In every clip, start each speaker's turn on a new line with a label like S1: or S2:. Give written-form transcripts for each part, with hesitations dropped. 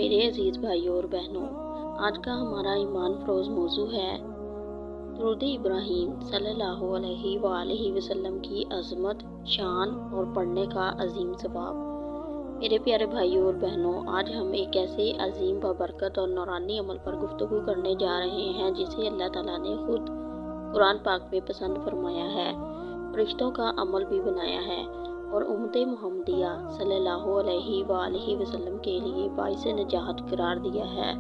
S1: میرے عزیز بھائیوں اور بہنوں، آج کا ہمارا ایمان فروز موضوع ہے درود ابراہیم صلی اللہ علیہ وآلہ وسلم کی عظمت، شان اور پڑھنے کا عظیم ثواب۔ میرے پیارے بھائیوں اور بہنوں، آج ہم ایک ایسے عظیم بابرکت اور نورانی عمل پر گفتگو کرنے جا رہے ہیں جسے اللہ تعالیٰ نے خود قرآن پاک میں پسند فرمایا ہے، فرشتوں کا عمل بھی بنایا ہے اور امت محمدیہ صلی اللہ علیہ وآلہ وسلم کے لیے باعث نجات قرار دیا ہے،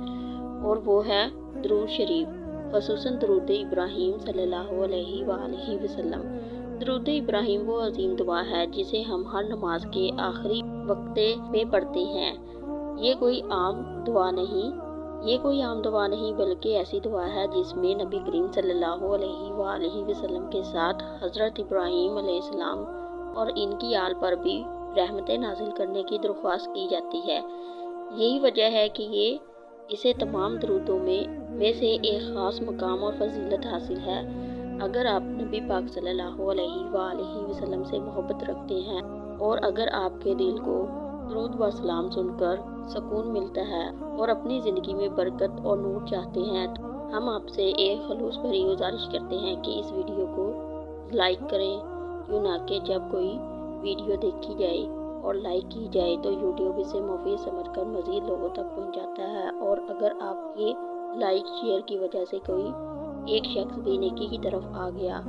S1: اور وہ ہے درود شریف، خصوصاً درود ابراہیم صلی اللہ علیہ وآلہ وسلم۔ درود ابراہیم وہ عظیم دعا ہے جسے ہم ہر نماز کے آخری وقتے میں پڑھتے ہیں۔ یہ کوئی عام دعا نہیں بلکہ ایسی دعا ہے جس میں نبی کریم صلی اللہ علیہ وآلہ وسلم کے ساتھ حضرت ابراہیم علیہ السلام اور ان کی آل پر بھی رحمتیں نازل کرنے کی درخواست کی جاتی ہے۔ یہی وجہ ہے کہ اسے تمام درودوں میں سے ایک خاص مقام اور فضیلت حاصل ہے۔ اگر آپ نبی پاک صلی اللہ علیہ وآلہ وسلم سے محبت رکھتے ہیں اور اگر آپ کے دل کو درود و سلام سن کر سکون ملتا ہے اور اپنی زندگی میں برکت اور نور چاہتے ہیں، تو ہم آپ سے ایک خلوص بھری گزارش کرتے ہیں کہ اس ویڈیو کو لائک کریں، کیوں نہ کہ جب کوئی ویڈیو دیکھی جائے اور لائک کی جائے تو یوٹیوب اسے مفید سمجھ کر مزید لوگوں تک پہنچاتا ہے، اور اگر آپ کے لائک شیئر کی وجہ سے کوئی ایک شخص بھی نیکی کی طرف آ گیا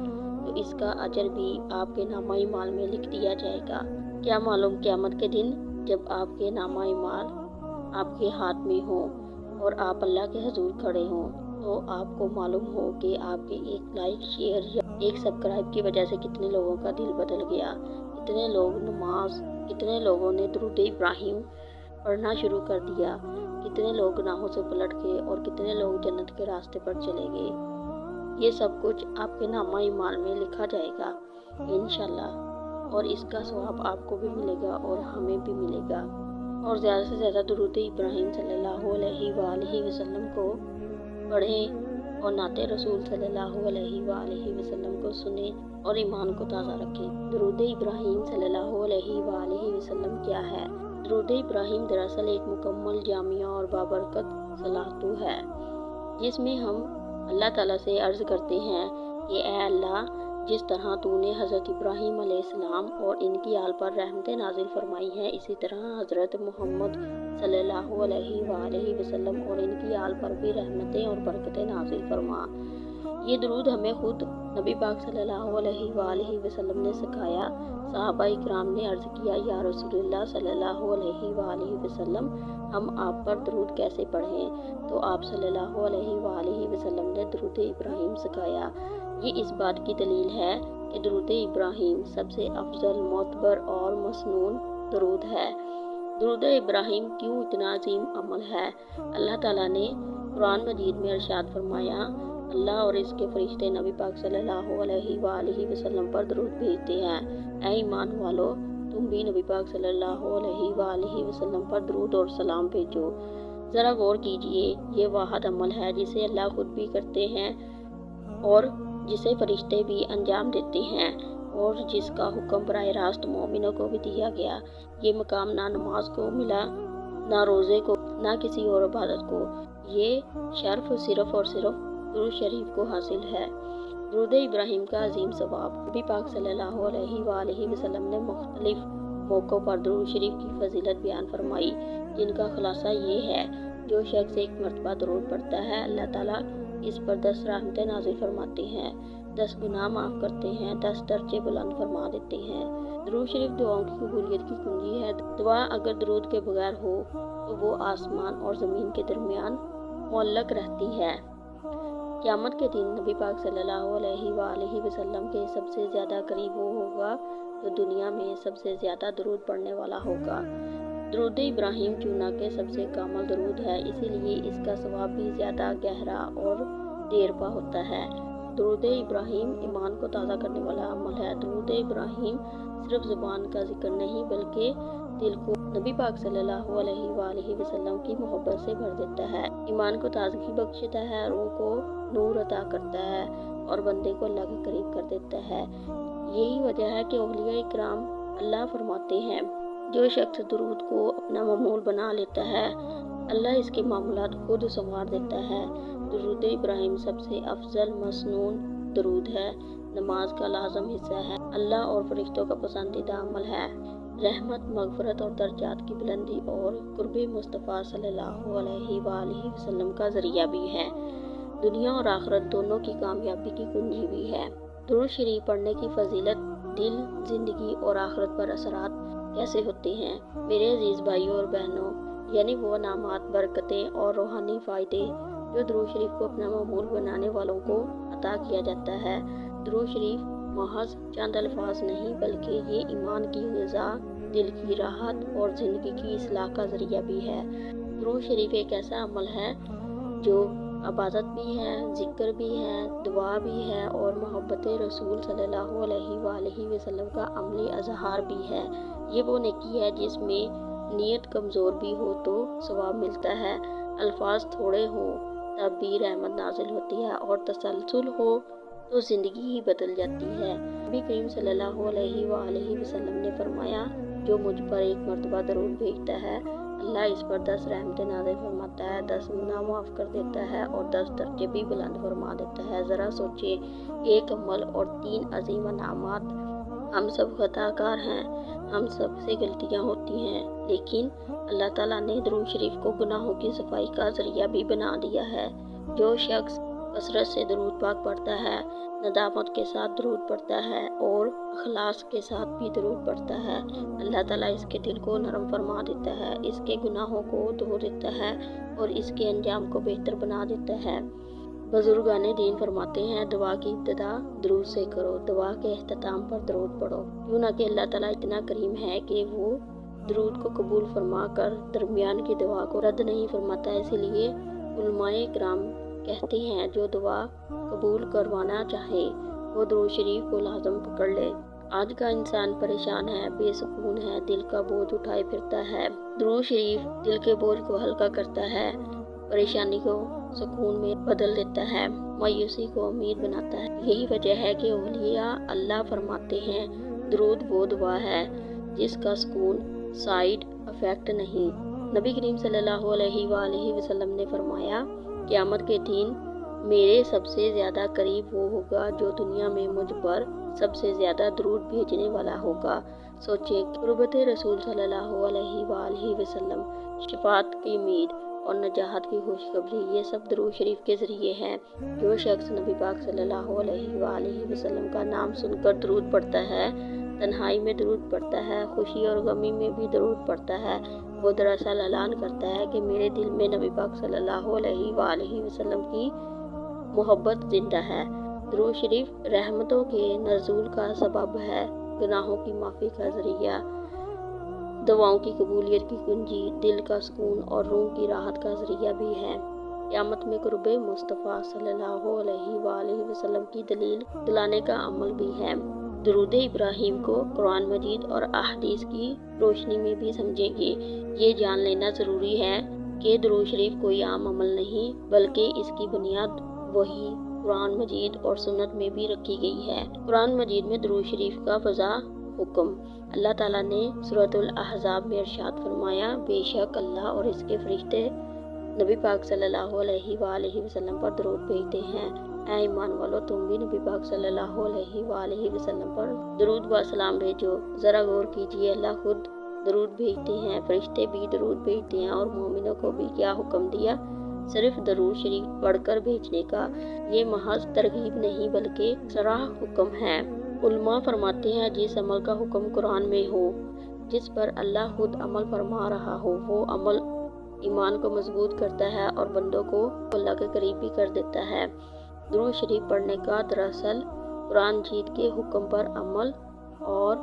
S1: تو اس کا اجر بھی آپ کے نامہ اعمال میں لکھ دیا جائے گا۔ کیا معلوم قیامت کے دن جب آپ کے نامہ اعمال آپ کے ہاتھ میں ہوں اور آپ اللہ کے حضور کھڑے ہوں تو آپ کو معلوم ہو کہ آپ کے ایک لائک شیئر یا ایک سبسکرائب کی وجہ سے کتنے لوگوں کا دل بدل گیا، کتنے لوگوں نے درود ابراہیم پڑھنا شروع کر دیا، کتنے لوگ گناہوں سے پلٹ گئے اور کتنے لوگ جنت کے راستے پر چلے گئے۔ یہ سب کچھ آپ کے نامہ اعمال میں لکھا جائے گا انشاءاللہ، اور اس کا ثواب آپ کو بھی ملے گا اور ہمیں بھی ملے گا۔ اور زیادہ سے زیادہ درود ابراہیم صلی اللہ علیہ وآلہ وسلم کو پڑھیں اور نعت رسول صلی اللہ علیہ وآلہ وسلم کو سنیں اور ایمان کو تازہ رکھیں۔ درود ابراہیم صلی اللہ علیہ وآلہ وسلم کیا ہے؟ درود ابراہیم دراصل ایک مکمل، جامع اور بابرکت صلاتو ہے جس میں ہم اللہ تعالیٰ سے عرض کرتے ہیں کہ اے اللہ، جس طرح تو نے حضرت ابراہیم علیہ السلام اور ان کی آل پر رحمتیں نازل فرمائی ہیں، اسی طرح حضرت محمد صلی اللہ علیہ وآلہ وسلم اور ان کی آل پر بھی رحمتیں اور برکتیں نازل فرما۔ یہ درود ہمیں خود نبی پاک صلی اللہ علیہ وآلہ وسلم نے سکھایا۔ صحابہ اکرام نے عرض کیا، یا رسول اللہ صلی اللہ علیہ وآلہ وسلم، ہم آپ پر درود کیسے پڑھیں؟ تو آپ صلی اللہ علیہ وآلہ وسلم نے درود ابراہیم سکھایا۔ یہ اس بات کی دلیل ہے کہ درود ابراہیم سب سے افضل، معتبر اور مسنون درود ہے۔ درود ابراہیم کیوں اتنا عظیم عمل ہے؟ اللہ تعالیٰ نے قرآن مجید میں ارشاد فرمایا، اللہ اور اس کے فرشتے نبی پاک صلی اللہ علیہ وآلہ وسلم پر درود بھیجتے ہیں۔ اے ایمان والو، تم بھی نبی پاک صلی اللہ علیہ وآلہ وسلم پر درود اور سلام بھیجو۔ ذرا غور کیجئے، یہ واحد عمل ہے جسے اللہ خود بھی کرتے ہیں اور جسے فرشتے بھی انجام دیتے ہیں، اور جس کا حکم براہ راست مومنوں کو بھی دیا گیا۔ یہ مقام نہ نماز کو ملا، نہ روزے کو، نہ کسی اور عبادت کو۔ یہ شرف صرف اور صرف درود شریف کو حاصل ہے۔ درود ابراہیم کا عظیم ثواب۔ نبی پاک صلی اللہ علیہ وآلہ وسلم نے مختلف موقعوں پر درود شریف کی فضیلت بیان فرمائی، جن کا خلاصہ یہ ہے، جو شخص ایک مرتبہ درود پڑھتا ہے، اللہ تعالیٰ اس پر 10 رحمتیں نازل فرماتے ہیں، 10 گناہ معاف کرتے ہیں، 10 درجے بلند فرما دیتے ہیں۔ درود شریف دعاؤں کی قبولیت کی کنجی ہے۔ دعا اگر درود کے بغیر ہو تو وہ آسمان اور زمین کے درمیان معلق رہتی ہے۔ قیامت کے دن نبی پاک صلی اللہ علیہ وآلہ وسلم کے سب سے زیادہ قریب وہ ہوگا جو دنیا میں سب سے زیادہ درود پڑھنے والا ہوگا۔ درود ابراہیم چونکہ سب سے کامل درود ہے، اسی لیے اس کا ثواب بھی زیادہ گہرا اور دیر پا ہوتا ہے۔ درود ابراہیم ایمان کو تازہ کرنے والا عمل ہے۔ درود ابراہیم صرف زبان کا ذکر نہیں بلکہ دل کو نبی پاک صلی اللہ علیہ وآلہ وسلم کی محبت سے بھر دیتا ہے، ایمان کو تازگی بخشتا ہے، روح کو نور عطا کرتا ہے اور بندے کو اللہ کے قریب کر دیتا ہے۔ یہی وجہ ہے کہ اولیاء کرام اللہ فرماتے ہیں، जो शख्स दरूद को अपना मामूल बना लेता है, अल्लाह इसके मामूलात खुद संवार देता है। दरूद इब्राहिम सबसे अफजल मसनून दरूद है, नमाज का लाजम हिस्सा है, अल्लाह और फरिश्तों का पसंदीदा अमल है, रहमत, मगफरत और दर्जात की बुलंदी और कुर्बे मुस्तफ़ा सल्लल्लाहु अलैहि वसल्लम का ज़रिया भी है। दुनिया और आखिरत दोनों की कामयाबी की कुंजी भी है। दुरूद शरीफ पढ़ने की फजीलत दिल, ज़िंदगी और आखिरत पर असरात कैसे होते हैं। मेरे अजीज़ भाइयों और बहनों, यानी वो नामात, बरकतें और रूहानी फ़ायदे जो दुरूद शरीफ को अपना मामूल बनाने वालों को अता किया जाता है। दुरूद शरीफ महज चंद अल्फाज नहीं, बल्कि ये ईमान की ग़िज़ा, दिल की राहत और ज़िंदगी की इस्लाह का ज़रिया भी है। दुरूद शरीफ एक ऐसा अमल है जो इबादत भी है, ज़िक्र भी है, दुआ भी है और मोहब्बत रसूल सल्लल्लाहु अलैहि वसल्लम का अमली इज़हार भी है। ये वो नेकी है जिसमें नीयत कमज़ोर भी हो तो सवाब मिलता है, अल्फाज थोड़े हों तब भी रहमत नाजिल होती है और तसलसल हो तो ज़िंदगी ही बदल जाती है। नबी करीम सल्लल्लाहु अलैहि वसल्लम ने फरमाया, जो मुझ पर एक मरतबा दरूद भेजता है, अल्लाह इस पर 10 रहमतें नाज़िल फरमाता है, 10 गुनाह माफ़ कर देता है और 10 दर्जे भी बुलंद फरमा देता है। ज़रा सोचे, एक अमल और 3 अजीम इनामात। हम सब खताकार हैं, हम सब से गलतियाँ होती हैं, लेकिन अल्लाह ताला ने दुरूद शरीफ को गुनाहों की सफाई का ज़रिया भी बना दिया है। जो शख्स कसरत से दुरूद पाक पढ़ता है, नदामत के साथ दुरूद पढ़ता है और अखलास के साथ भी दुरूद पढ़ता है, अल्लाह ताला इसके दिल को नरम फरमा देता है, इसके गुनाहों को धो देता है और इसके अंजाम को बेहतर बना देता है। बुजुर्गाने दीन फरमाते हैं, दुआ की इब्तिदा दुरूद से करो, दुआ के इख्तिताम पर दुरूद पढ़ो। क्यों ना कि अल्लाह ताला इतना करीम है कि वो दुरूद को कबूल फरमा कर दरमियान की दुआ को रद्द नहीं फरमाता। इसीलिए उलमाए किराम कहते हैं, जो दुआ कबूल करवाना चाहे वो दुरूद शरीफ को लाजम पकड़ ले। आज का इंसान परेशान है, बेसुकून है, दिल का बोझ उठाए फिरता है। दुरूद शरीफ दिल के बोझ को हल्का करता है, परेशानी को सुकून में बदल देता है, मायूसी को उम्मीद बनाता है। यही वजह है कि औलिया अल्लाह फरमाते हैं, दुरूद वो दुआ है जिसका सुकून साइड इफेक्ट नहीं। नबी करीम सल्लल्लाहु अलैहि वसल्लम ने फरमाया, क़यामत के दिन मेरे सबसे ज़्यादा करीब वो होगा जो दुनिया में मुझ पर सबसे ज़्यादा दुरूद भेजने वाला होगा। सोचें, क़ुर्बत रसूल सल्लल्लाहु अलैहि वसल्लम, शफाअत की उम्मीद और नजाहत की खुशखबरी, ये सब दुरूद शरीफ के ज़रिए हैं। जो शख्स नबी पाक सल्लल्लाहु अलैहि वसल्लम का नाम सुनकर दुरूद पढ़ता है, तन्हाई में दुरूद पढ़ता है, खुशी और गमी में भी दुरूद पढ़ता है, वो दरअसल ऐलान करता है कि मेरे दिल में नबी पाक सल्लल्लाहु अलैहि वसल्लम की मोहब्बत जिंदा है। दुरूद शरीफ रहमतों के नज़ूल का सबब है, गुनाहों की माफ़ी का ज़रिया, दुआओं की कबूलियत की कुंजी, दिल का सुकून और रूह की राहत का ज़रिया भी है। क़यामत में कुर्बे मुस्तफ़ा सल्लल्लाहु अलैहि वसल्लम की दलील दिलाने का अमल भी है। दुरूद इब्राहिम को कुरान मजीद और अहदीस की रोशनी में भी समझेंगे। ये जान लेना ज़रूरी है कि दुरूद शरीफ कोई आम अमल नहीं, बल्कि इसकी बुनियाद वही कुरान मजीद और सुन्नत में भी रखी गई है। कुरान मजीद में दुरूद शरीफ का फ़ज़ा हुक्म, अल्लाह ताला ने सूरतुल अहज़ाब में इरशाद फरमाया, बेशक अल्लाह और इसके फरिश्ते नबी पाक सल्लल्लाहु अलैहि वसल्लम पर दुरूद भेजते हैं। ऐ ईमान वालों, तुम भी नबी पाक सल्लल्लाहु अलैहि वसल्लम पर दुरूद व सलाम भेजो। ज़रा गौर कीजिए, अल्लाह खुद दुरूद भेजते हैं, फरिश्ते भी दुरूद भेजते हैं और मोमिनों को भी क्या हुक्म दिया, सिर्फ दुरूद शरीफ पढ़कर भेजने का। ये महज तरगीब नहीं बल्कि सराह हुक्म है। उलमा फरमाते हैं, जिस अमल का हुक्म कुरान में हो, जिस पर अल्लाह खुद अमल फरमा रहा हो, वो अमल ईमान को मजबूत करता है और बंदों को अल्लाह के करीब भी कर देता है। दुरूद शरीफ पढ़ने का दरअसल कुरान मजीद के हुक्म पर अमल और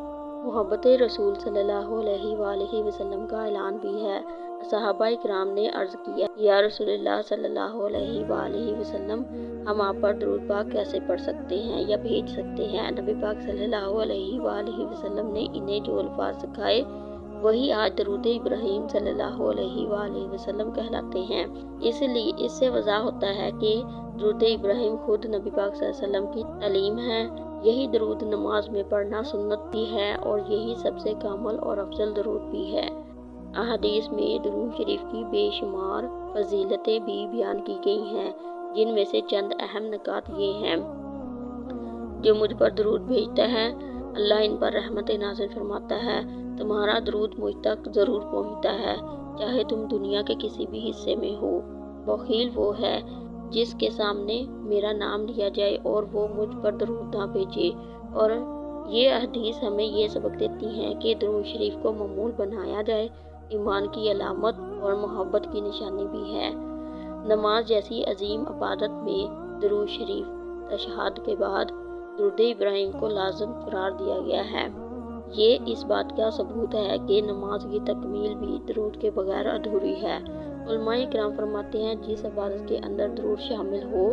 S1: मोहब्बत रसूल सल्लल्लाहु अलैहि वसल्लम का ऐलान भी है। सहाबाए किराम ने अर्ज़ किया, या रसूलुल्लाह सल्लल्लाहु अलैहि वसल्लम, हम आप पर दुरूद पाक कैसे पढ़ सकते हैं या भेज सकते हैं। नबी पाक सल्लल्लाहु अलैहि वसल्लम ने इन्हें जो अल्फाज सिखाए वही आज दरूद इब्राहिम सल्लल्लाहु अलैहि वसल्लम कहलाते हैं। इसलिए इससे वज़ाह होता है कि दरूद इब्राहिम खुद नबी पाक सल्लल्लाहु अलैहि वसल्लम की तालीम है। यही दरूद नमाज में पढ़ना सुन्नत भी है और यही सबसे कामिल और अफजल दरूद भी है। अहादीस में दरूद शरीफ की बेशुमार फजीलतें भी बयान की गई हैं, जिनमें से चंद अहम नुकात ये हैं। जो मुझ पर दरूद भेजता है, अल्लाह इन पर रहमत नाज़िल फरमाता है। तुम्हारा दरूद मुझ तक ज़रूर पहुँचता है, चाहे तुम दुनिया के किसी भी हिस्से में हो। बखील वो है जिसके सामने मेरा नाम लिया जाए और वो मुझ पर दरूद ना भेजे। और ये हदीस हमें ये सबक देती हैं कि दरूद शरीफ को मामूल बनाया जाए ईमान की अलामत और मोहब्बत की निशानी भी है। नमाज जैसी अजीम इबादत में दरूद शरीफ तशहाद के बाद दुरूद इब्राहिम को लाज़िम करार दिया गया है। ये इस बात का सबूत है कि नमाज की तकमील भी दरूद के बगैर अधूरी है। उलमाए किराम फरमाते हैं, जिस इबादत के अंदर दरूद शामिल हो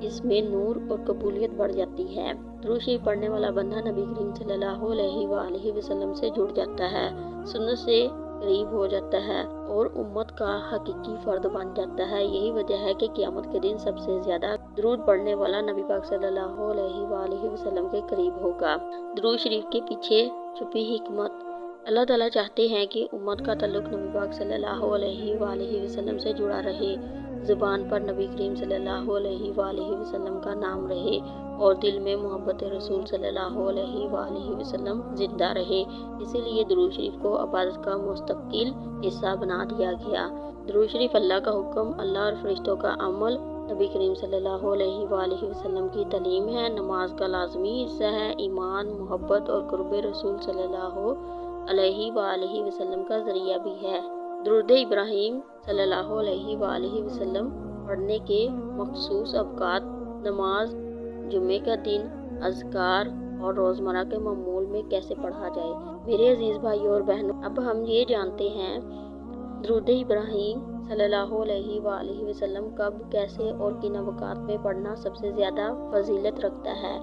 S1: इसमें नूर और कबूलियत बढ़ जाती है। दरूद शरीफ पढ़ने वाला बंदा नबी करीम सल्लल्लाहु अलैहि वसल्लम से जुड़ जाता है, सुन्नत से करीब हो जाता है और उम्मत का हकीकी फर्द बन जाता है। यही वजह है कि क़यामत के दिन सबसे ज्यादा दरूद पढ़ने वाला नबी पाक सल्लल्लाहु अलैहि वसल्लम के करीब होगा। दरूद शरीफ के पीछे छुपी हिकमत। अल्लाह ताला चाहते हैं कि उम्मत का ताल्लुक नबी पाक सल्लल्लाहु अलैहि वसल्लम से जुड़ा रहे, ज़ुबान पर नबी करीम सल्लल्लाहु अलैहि वसल्लम का नाम रहे और दिल में मोहब्बत रसूल सल्लल्लाहु अलैहि वसल्लम जिंदा रहे। इसीलिए दरूद शरीफ को इबादत का मुस्तकिल हिस्सा बना दिया गया। दरूद शरीफ अल्लाह का हुक्म, अल्लाह और फरिश्तों का अमल, नबी करीम सल्लल्लाहु अलैहि वसल्लम की तालीम है, नमाज का लाजमी हिस्सा है, ईमान, मोहब्बत और कुर्ब रसूल सल्लल्लाहु अलैहि वसल्लम का जरिया भी है। दुरूद इब्राहिम सल्लल्लाहु अलैहि वसल्लम पढ़ने के मखसूस अवकात नमाज, जुम्मे का दिन, अज़कार और रोज़मर्रा के मामूल में कैसे पढ़ा जाए। मेरे अजीज़ भाइयों और बहनों, अब हम ये जानते हैं दुरूद इब्राहिम सल्लल्लाहु अलैहि वसल्लम कब, कैसे और किन अवकात में पढ़ना सबसे ज़्यादा फजीलत रखता है।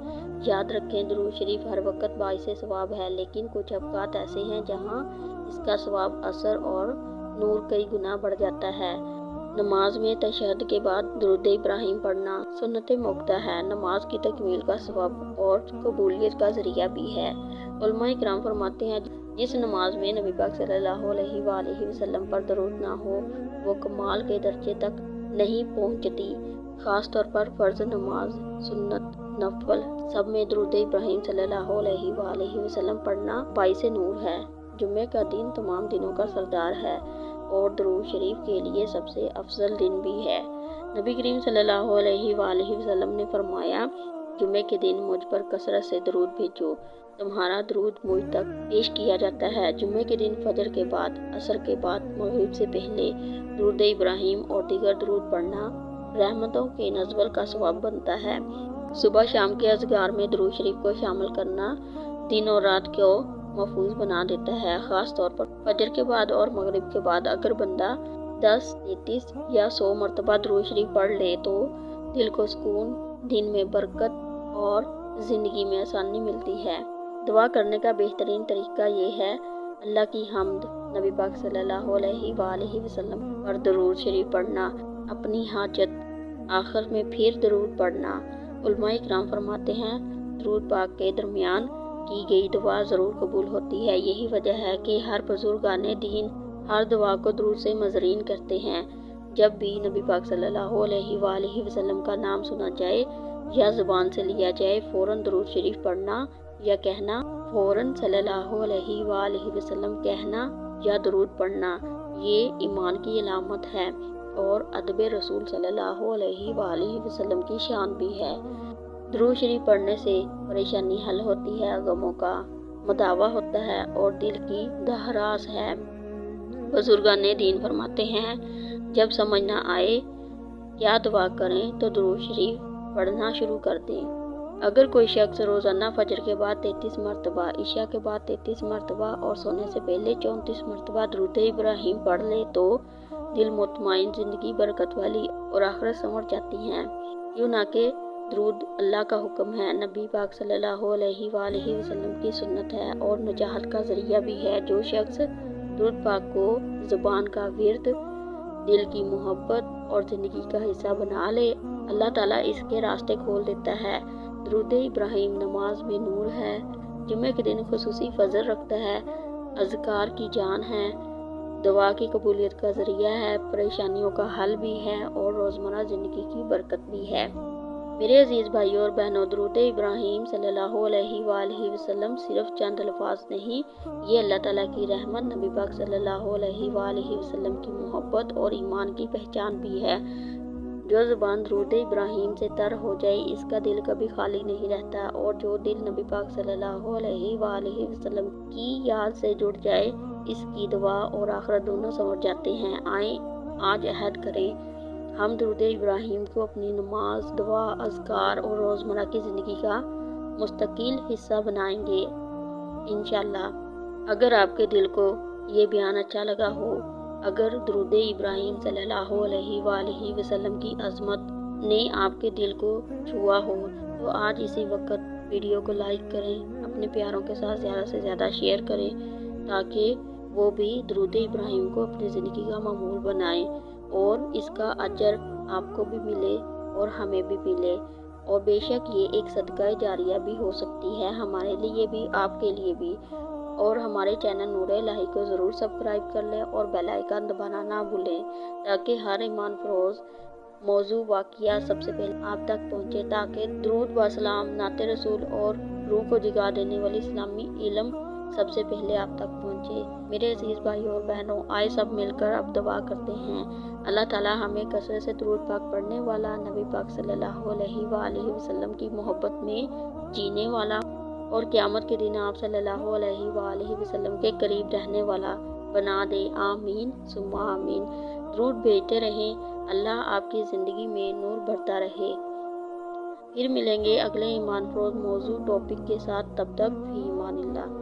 S1: याद रखें, दरूद शरीफ हर वक्त बाइसे सवाब है, लेकिन कुछ अवकात ऐसे हैं जहाँ इसका सवाब, असर और नूर कई गुना बढ़ जाता है। नमाज में तशहद के बाद दुरूद इब्राहिम पढ़ना सुन्नत मुक्ता है, नमाज की तकमील का सवाब और कबूलियत का जरिया भी है। उलमाए किराम फरमाते हैं, जिस नमाज में नबी पाक सल्लल्लाहु अलैहि वसल्लम पर दरूद ना हो वो कमाल के दर्जे तक नहीं पहुंचती। खास तौर पर फ़र्ज नमाज, सुन्नत, नफल सब में दुरूद इब्राहिम सल्लल्लाहु अलैहि वसल्लम पढ़ना बाइसे नूर है। जुम्मे का दिन तमाम दिनों का सरदार है और दरूद शरीफ के लिए सबसे अफजल दिन भी है। नबी करीम सल्लल्लाहु अलैहि वसल्लम ने फरमाया, जुम्मे के दिन मुझ पर कसरत से दरूद भेजो, तुम्हारा दरूद मुझ तक पेश किया जाता है। जुम्मे के दिन फजर के बाद, असर के बाद, मगरिब से पहले दुरूद इब्राहिम और दीगर दरूद पढ़ना रहमतों के नज़्वल का सवाब बनता है। सुबह शाम के अज़कार में दरूद शरीफ को शामिल करना दिन और रात को महफूज बना देता है। ख़ास तौर पर फजर के बाद और मगरिब के बाद अगर बंदा 10, 33 या 100 मरतबा दरूद शरीफ पढ़ ले तो दिल को सुकून, दिन में बरकत और ज़िंदगी में आसानी मिलती है। दुआ करने का बेहतरीन तरीका ये है, अल्लाह की हम्द, नबी पाक सल्लल्लाहु अलैहि वसल्लम पर दरूद शरीफ पढ़ना, अपनी हाजत, आखिर में फिर दरूद पढ़ना। उलमाए किराम फरमाते हैं, दरूद पाक के दरमियान की गई दुआ ज़रूर कबूल होती है। यही वजह है कि हर बुजुर्गाने दीन हर दुआ को दरूद से मज़रीन करते हैं। जब भी नबी पाक सल्लल्लाहु अलैहि वसल्लम का नाम सुना जाए या ज़ुबान से लिया जाए, फ़ौरन दरूद शरीफ पढ़ना या कहना, फ़ौरन सल्लल्लाहु अलैहि वसल्लम कहना या दरूद पढ़ना, ये ईमान की अलामत है और अदब रसूल सल्लल्लाहु अलैहि वसल्लम की शान भी है। दरूद शरीफ पढ़ने से परेशानी हल होती है, गमों का मदावा होता है और दिल की दहरास है। बुजुर्गाने दीन फरमाते हैं, जब समझ ना आए क्या दुआ करें तो दरूद शरीफ पढ़ना शुरू कर दें। अगर कोई शख्स रोज़ाना फजर के बाद 33 मरतबा, इशा के बाद 33 मरतबा और सोने से पहले 34 मरतबा दरूद इब्राहिम पढ़ ले तो दिल मुतमईन, ज़िंदगी बरकत वाली और आखिरत संवर जाती हैं। यूँ ना कि दरूद अल्लाह का हुक्म है, नबी पाक सल्लल्लाहु अलैहि वसल्लम की सुन्नत है और नजाहत का ज़रिया भी है। जो शख्स दरूद पाक को ज़ुबान का विर्द, दिल की मोहब्बत और ज़िंदगी का हिस्सा बना ले, अल्लाह ताला इसके रास्ते खोल देता है। درود ابراہیم نماز میں نور ہے، جمعہ کے دن خصوصی فضل رکھتا ہے، اذکار کی جان ہے، دعا کی قبولیت کا ذریعہ ہے، پریشانیوں کا حل بھی ہے اور روزمرہ زندگی کی برکت بھی ہے۔ میرے عزیز بھائیوں اور بہنوں، درود ابراہیم صلی اللہ علیہ وآلہ وسلم صرف چند الفاظ نہیں، یہ اللہ تعالیٰ کی رحمت، نبی پاک صلی اللہ علیہ وآلہ وسلم کی محبت اور ایمان کی پہچان بھی ہے۔ جو زبان درود ابراہیم سے تر ہو جائے، اس کا دل کبھی خالی نہیں رہتا، اور جو دل نبی پاک صلی اللہ علیہ وآلہ وسلم کی یاد سے جڑ جائے، اس کی دعا اور آخرت دونوں سنور جاتے ہیں۔ آئیں آج عہد کریں، ہم درود ابراہیم کو اپنی نماز، دعا، اذکار اور روزمرہ کی زندگی کا مستقل حصہ بنائیں گے انشاءاللہ۔ اگر آپ کے دل کو یہ بیان اچھا لگا ہو، اگر درود ابراہیم صلی اللہ علیہ وآلہ وسلم کی عظمت نے آپ کے دل کو چھوا ہو، تو آج اسی وقت ویڈیو کو لائک کریں، اپنے پیاروں کے ساتھ زیادہ سے زیادہ شیئر کریں، تاکہ وہ بھی درود ابراہیم کو اپنی زندگی کا معمول بنائیں اور اس کا اجر آپ کو بھی ملے اور ہمیں بھی ملے۔ اور بے شک یہ ایک صدقہ جاریہ بھی ہو سکتی ہے، ہمارے لیے بھی، آپ کے لیے بھی۔ اور ہمارے چینل نور الہی کو ضرور سبسکرائب کر لیں اور بیل آئیکن دبانا نہ بھولیں، تاکہ ہر ایمان فروز موضوع، واقعہ سب سے پہلے آپ تک پہنچے، تاکہ درود و سلام، نعت رسول اور روح کو جگا دینے والی اسلامی علم سب سے پہلے آپ تک پہنچے۔ میرے عزیز بھائیوں اور بہنوں، آئے سب مل کر اب دعا کرتے ہیں، اللہ تعالیٰ ہمیں کثرت سے درود پاک پڑھنے والا، نبی پاک صلی اللہ علیہ وآلہ وسلم کی محبت میں جینے والا اور قیامت کے دن آپ صلی اللہ علیہ وآلہ وسلم کے قریب رہنے والا بنا دے، آمین ثم آمین۔ درود بھیجتے رہیں، اللہ آپ کی زندگی میں نور بھرتا رہے۔ پھر ملیں گے اگلے ایمان فروز موضوع ٹاپک کے ساتھ، تب تک فی امان اللہ۔